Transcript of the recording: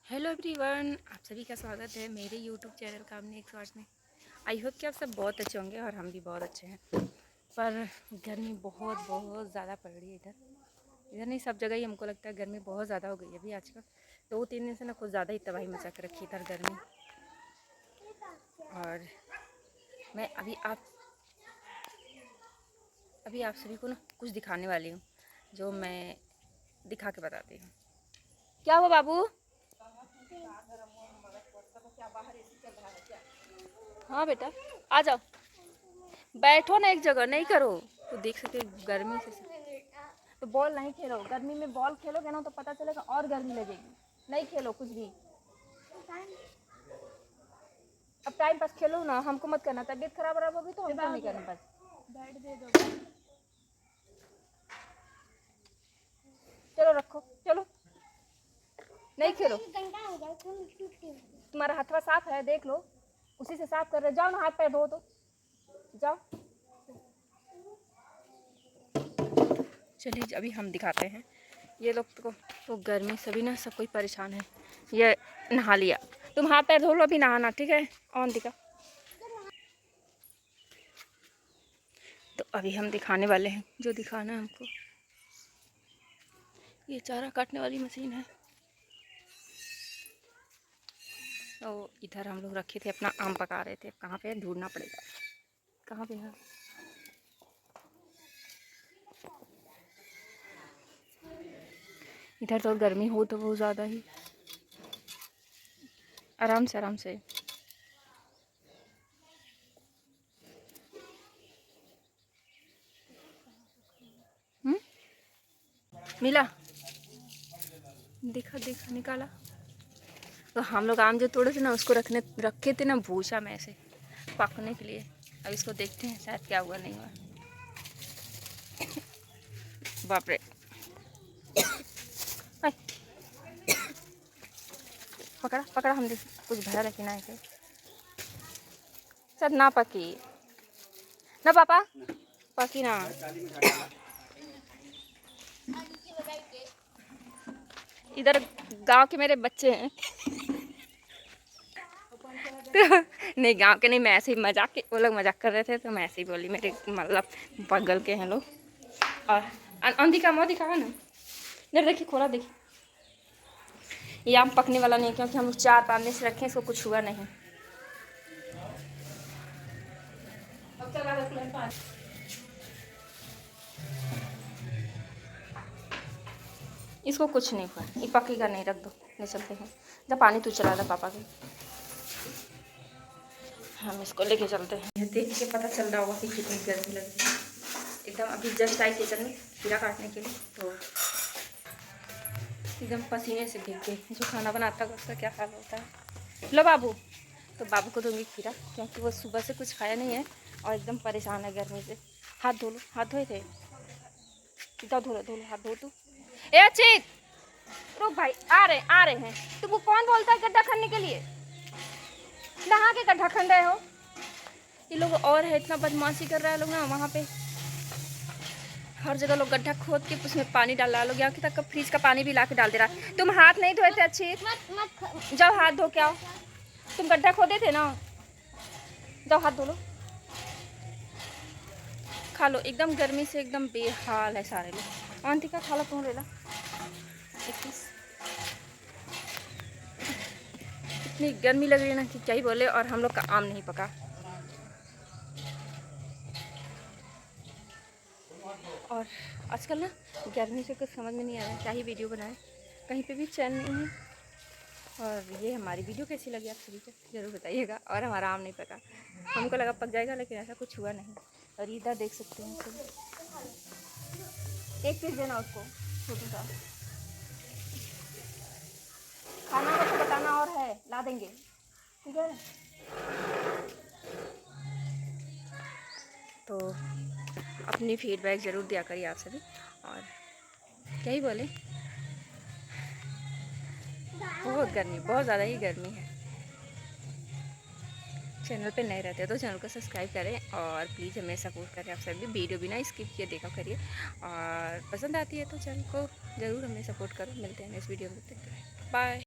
Hello everyone, आप सभी का स्वागत है मेरे यूट्यूब चैनल कामनी 108 में। आई होप कि आप सब बहुत अच्छे होंगे और हम भी बहुत अच्छे हैं। पर गर्मी बहुत बहुत ज़्यादा पड़ रही है इधर नहीं, सब जगह ही हमको लगता है गर्मी बहुत ज़्यादा हो गई है अभी आजकल। 2-3 दिन से ना कुछ ज़्यादा ही तबाही मचा के रखी इधर गर्मी। और मैं अभी आप सभी को ना कुछ दिखाने वाली हूँ जो मैं दिखा के बताती हूँ। क्या हुआ बाबू? हाँ बेटा, आ जाओ, बैठो ना एक जगह, नहीं करो तो देख सकते गर्मी से। तो बॉल नहीं खेलो, गर्मी में बॉल खेलोगे ना तो पता चलेगा और गर्मी लगेगी। नहीं खेलो कुछ भी, अब टाइम पास खेलो ना, हमको मत करना। तबीयत खराब होगी तो हमको नहीं करना। बस बैठ दे दो, चलो रखो, चलो नहीं खेलो। तुम्हारा हाथवा साफ है, देख लो, उसी से साफ कर रहे। जाओ ना, हाथ पैर धो तो जाओ। चलिए अभी हम दिखाते हैं ये लोग को। तो गर्मी सभी ना, सब कोई परेशान है। ये नहा लिया, तुम हाथ पैर धो लो, अभी नहाना, ठीक है? ऑन दिखा। तो अभी हम दिखाने वाले हैं जो दिखाना है हमको। ये चारा काटने वाली मशीन है। तो इधर हम लोग रखे थे, अपना आम पका रहे थे। कहाँ पे ढूंढना पड़ेगा, कहाँ पे है? इधर तो गर्मी हो तो बहुत ज़्यादा ही। आराम से आराम से। मिला, देखा देखा, निकाला। तो हम लोग आम जो तोड़े थे ना, उसको रखे थे ना भूसा में ऐसे पकने के लिए। अब इसको देखते हैं शायद क्या हुआ, नहीं हुआ। बाप रे, पकड़ा पकड़ा, हम देख कुछ भरा लेकिन आए थे सर। ना पकी ना पापा, पकी ना। इधर गांव के मेरे बच्चे हैं तो नहीं, गांव के नहीं, मैं ऐसे ही मजाक के, वो लोग मजाक कर रहे थे तो मैं ऐसे ही बोली। मेरे मतलब बगल के हैं लोग। और अंधी का मुँह दिखा ना, इधर देखिए, खोला देखिए। ये आम पकने वाला नहीं, क्योंकि हम 4-5 दिन से रखे, इसको कुछ हुआ नहीं। इसको कुछ नहीं हुआ, ये पकेगा नहीं, रख दो। ले चलते हैं, जब पानी तू चला था पापा के, हम इसको लेके चलते हैं। ये देख के पता चल रहा होगा कि कितनी गर्मी लग रही है एकदम। अभी जस्ट आई किचन में खीरा काटने के लिए, तो एकदम पसीने से भीग गई। जो खाना बनाता है उसका क्या हाल होता है। लो बाबू, तो बाबू को दूंगी खीरा, क्योंकि वो सुबह से कुछ खाया नहीं है और एकदम परेशान है गर्मी से। हाथ धो लो, हाथ धोए थे, सीधा धो लो, हाथ धो तू। ए अचित, रुक भाई, आ रहे हैं। तुमको कौन बोलता है गड्ढा खनने के लिए? नहा के गड्ढा खन रहे हो? ये लोग और है, इतना बदमाशी कर रहा है लोग ना वहाँ पे। हर जगह लोग गड्ढा खोद के उसमें पानी डाल रहा है। लोग यहाँ तक का फ्रिज का पानी भी ला के डाल दे रहा है। तुम हाथ नहीं धोए थे अच्छी? जाओ हाथ धो के आओ। तुम गड्ढा खोदे थे ना, जाओ हाथ धो लो, खा लो। एकदम गर्मी से एकदम बेहाल है सारे लोग। आंटी का खा लो, तुम ले ला। इतनी गर्मी लग रही है ना कि क्या ही बोले। और हम लोग का आम नहीं पका। और आजकल ना गर्मी से कुछ समझ में नहीं आ रहा है क्या ही वीडियो बनाए, कहीं पे भी चैन नहीं है। और ये हमारी वीडियो कैसी लगी आप सभी को ज़रूर बताइएगा। और हमारा आम नहीं पका, हमको लगा पक जाएगा, लेकिन ऐसा कुछ हुआ नहीं। और इधर देख सकते हैं सभी। एक पीस देना उसको, छोटा सा खाना हो तो बताना, और है ला देंगे, ठीक है? तो अपनी फीडबैक ज़रूर दिया करिए आप सभी। और क्या ही बोले, बहुत गर्मी, बहुत ज़्यादा ही गर्मी है। चैनल पे नए रहते हैं तो चैनल को सब्सक्राइब करें और प्लीज़ हमें सपोर्ट करें। आप सभी वीडियो बिना स्किप किए देखा करिए, और पसंद आती है तो चैनल को ज़रूर हमें सपोर्ट करो। मिलते हैं नेक्स्ट वीडियो में, बाय।